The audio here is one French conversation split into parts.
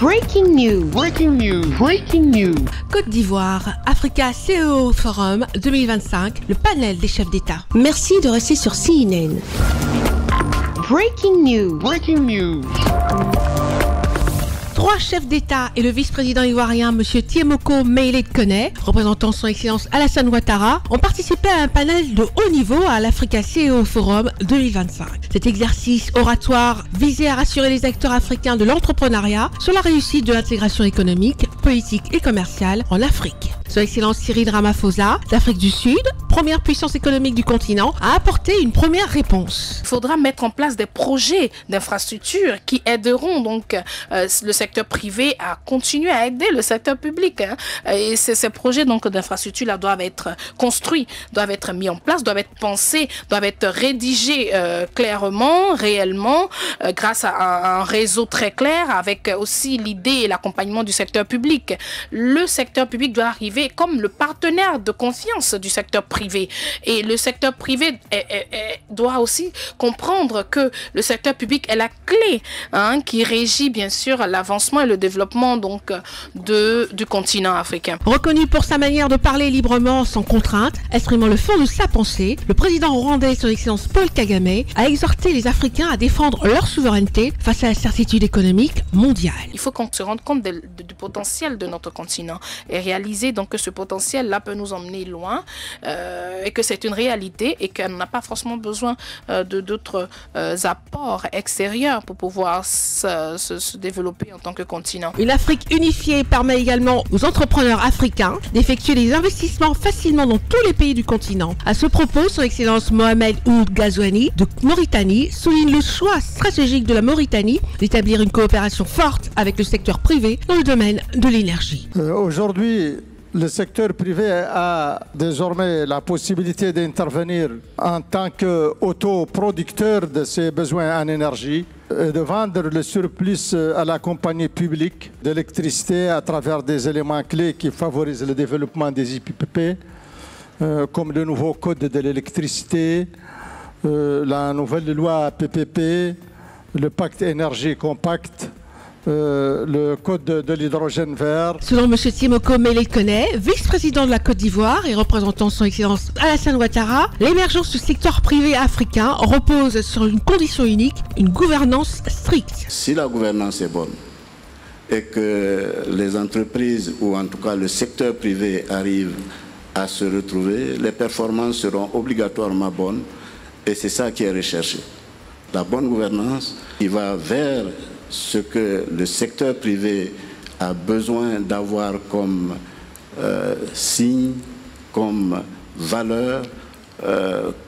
Breaking news. Breaking news. Breaking news. Côte d'Ivoire, Africa CEO Forum 2025, le panel des chefs d'État. Merci de rester sur CNN. Breaking news. Breaking news. 3 chefs d'État et le vice-président ivoirien M. Tiemoko Mele Kone, représentant son Excellence Alassane Ouattara, ont participé à un panel de haut niveau à l'Africa CEO Forum 2025. Cet exercice oratoire visait à rassurer les acteurs africains de l'entrepreneuriat sur la réussite de l'intégration économique, politique et commerciale en Afrique. Son Excellence Cyril Ramaphosa, d'Afrique du Sud, première puissance économique du continent, a apporté une première réponse. Il faudra mettre en place des projets d'infrastructure qui aideront donc le secteur privé à continuer à aider le secteur public. Et ces projets d'infrastructure là doivent être construits, doivent être mis en place, doivent être pensés, doivent être rédigés clairement, réellement, grâce à un réseau très clair, avec aussi l'idée et l'accompagnement du secteur public. Le secteur public doit arriver comme le partenaire de confiance du secteur privé. Et le secteur privé doit aussi comprendre que le secteur public est la clé qui régit bien sûr l'avancement et le développement du continent africain. Reconnu pour sa manière de parler librement sans contrainte, exprimant le fond de sa pensée, le président rwandais, son Excellence Paul Kagame, a exhorté les Africains à défendre leur souveraineté face à la certitude économique mondiale. Il faut qu'on se rende compte du potentiel de notre continent et réaliser donc que ce potentiel-là peut nous emmener loin et que c'est une réalité et qu'on n'a pas forcément besoin d'autres apports extérieurs pour pouvoir se développer en tant que continent. Une Afrique unifiée permet également aux entrepreneurs africains d'effectuer des investissements facilement dans tous les pays du continent. À ce propos, son Excellence Mohamed Ould Ghazouani de Mauritanie souligne le choix stratégique de la Mauritanie d'établir une coopération forte avec le secteur privé dans le domaine de l'énergie. Aujourd'hui, le secteur privé a désormais la possibilité d'intervenir en tant qu'autoproducteur de ses besoins en énergie et de vendre le surplus à la compagnie publique d'électricité à travers des éléments clés qui favorisent le développement des IPP, comme le nouveau code de l'électricité, la nouvelle loi PPP, le pacte énergie compact, le code de l'hydrogène vert. Selon M. Tiemoko Mele Kone, vice-président de la Côte d'Ivoire et représentant son Excellence Alassane Ouattara, l'émergence du secteur privé africain repose sur une condition unique, une gouvernance stricte. Si la gouvernance est bonne et que les entreprises ou en tout cas le secteur privé arrive à se retrouver, les performances seront obligatoirement bonnes et c'est ça qui est recherché. La bonne gouvernance qui va vers ce que le secteur privé a besoin d'avoir comme signe, comme valeur,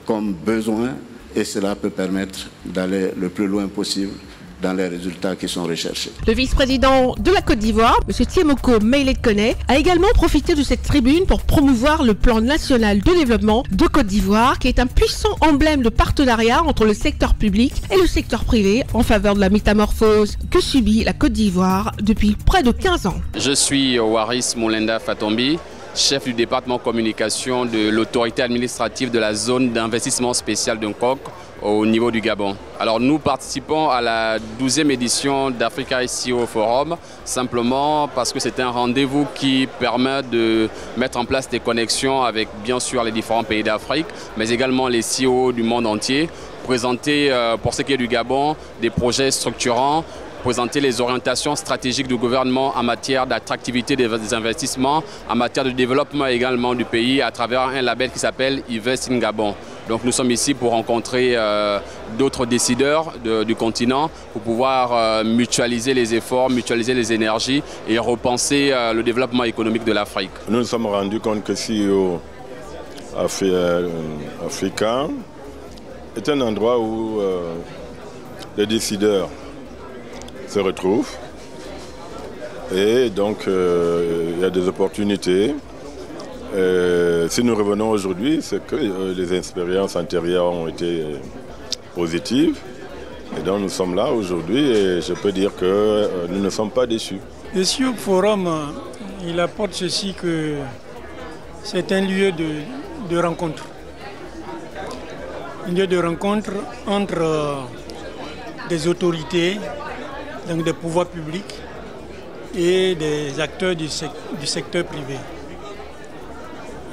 comme besoin, et cela peut permettre d'aller le plus loin possible dans les résultats qui sont recherchés. Le vice-président de la Côte d'Ivoire, M. Tiemoko Mele Kone, a également profité de cette tribune pour promouvoir le plan national de développement de Côte d'Ivoire, qui est un puissant emblème de partenariat entre le secteur public et le secteur privé en faveur de la métamorphose que subit la Côte d'Ivoire depuis près de 15 ans. Je suis Waris Moulenda Fatombi, chef du département communication de l'autorité administrative de la zone d'investissement spécial de Nkok au niveau du Gabon. Alors nous participons à la 12e édition d'Africa CEO Forum, simplement parce que c'est un rendez-vous qui permet de mettre en place des connexions avec bien sûr les différents pays d'Afrique, mais également les CEO du monde entier, présenter pour ce qui est du Gabon des projets structurants, présenter les orientations stratégiques du gouvernement en matière d'attractivité des investissements, en matière de développement également du pays à travers un label qui s'appelle Invest in Gabon. Donc nous sommes ici pour rencontrer d'autres décideurs du continent pour pouvoir mutualiser les efforts, mutualiser les énergies et repenser le développement économique de l'Afrique. Nous nous sommes rendus compte que CEO africain est un endroit où les décideurs se retrouvent et donc il y a des opportunités. Si nous revenons aujourd'hui, c'est que les expériences antérieures ont été positives et donc nous sommes là aujourd'hui et je peux dire que nous ne sommes pas déçus. Le CEO Forum, il apporte ceci que c'est un lieu de rencontre. Un lieu de rencontre entre des autorités, donc des pouvoirs publics, et des acteurs du secteur privé.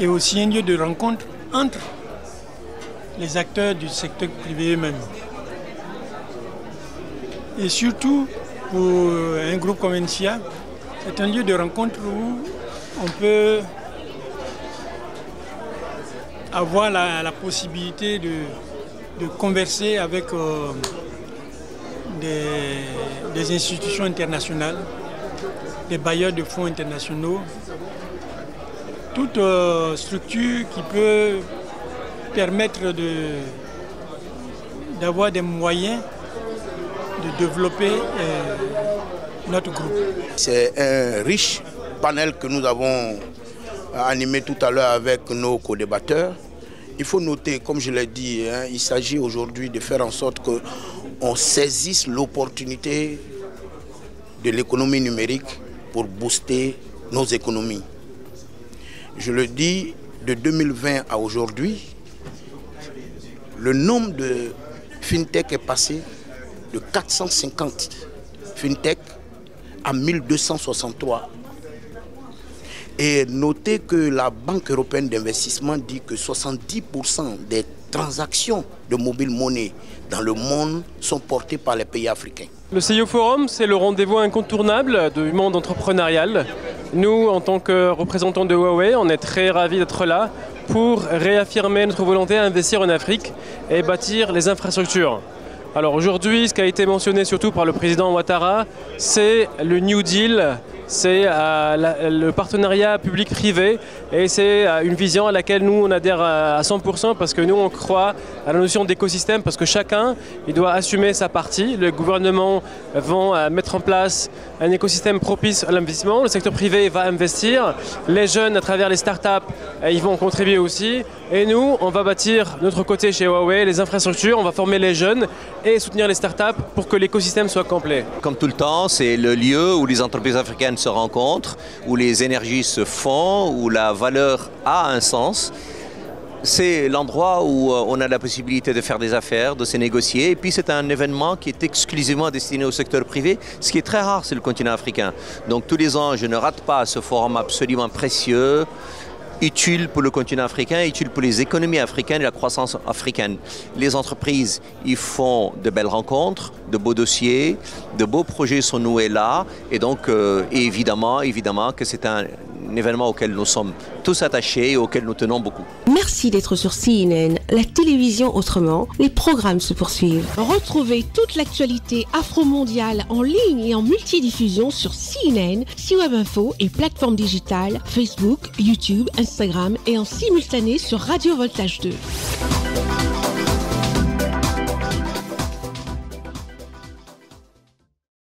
Et aussi un lieu de rencontre entre les acteurs du secteur privé eux-mêmes. Et surtout, pour un groupe comme NCA, c'est un lieu de rencontre où on peut avoir la possibilité de converser avec des institutions internationales, des bailleurs de fonds internationaux, toute structure qui peut permettre d'avoir des moyens de développer notre groupe. C'est un riche panel que nous avons animé tout à l'heure avec nos co-débatteurs. Il faut noter, comme je l'ai dit, il s'agit aujourd'hui de faire en sorte qu'on saisisse l'opportunité de l'économie numérique pour booster nos économies. Je le dis, de 2020 à aujourd'hui, le nombre de FinTech est passé de 450 FinTech à 1263. Et notez que la Banque européenne d'investissement dit que 70% des transactions de mobile money dans le monde sont portées par les pays africains. Le CIO Forum, c'est le rendez-vous incontournable du monde entrepreneurial. Nous, en tant que représentants de Huawei, on est très ravis d'être là pour réaffirmer notre volonté à investir en Afrique et bâtir les infrastructures. Alors aujourd'hui, ce qui a été mentionné surtout par le président Ouattara, c'est le New Deal, c'est le partenariat public-privé et c'est une vision à laquelle nous on adhère à 100% parce que nous on croit à la notion d'écosystème parce que chacun il doit assumer sa partie. Le gouvernement va mettre en place un écosystème propice à l'investissement, le secteur privé va investir, les jeunes à travers les startups ils vont contribuer aussi et nous on va bâtir notre côté chez Huawei, les infrastructures, on va former les jeunes et soutenir les startups pour que l'écosystème soit complet. Comme tout le temps, c'est le lieu où les entreprises africaines se rencontrent, où les énergies se font, où la valeur a un sens. C'est l'endroit où on a la possibilité de faire des affaires, de se négocier. Et puis c'est un événement qui est exclusivement destiné au secteur privé, ce qui est très rare sur le continent africain. Donc tous les ans, je ne rate pas ce forum absolument précieux, utile pour le continent africain, utile pour les économies africaines et la croissance africaine. Les entreprises, ils font de belles rencontres, de beaux dossiers, de beaux projets sont noués là. Et donc, évidemment que c'est un événement auquel nous sommes tous attachés et auquel nous tenons beaucoup. Merci d'être sur CNN, la télévision autrement. Les programmes se poursuivent. Retrouvez toute l'actualité afro-mondiale en ligne et en multidiffusion sur CNN, C-Web Info et plateformes digitales, Facebook, YouTube, Instagram et en simultané sur Radio Voltage 2.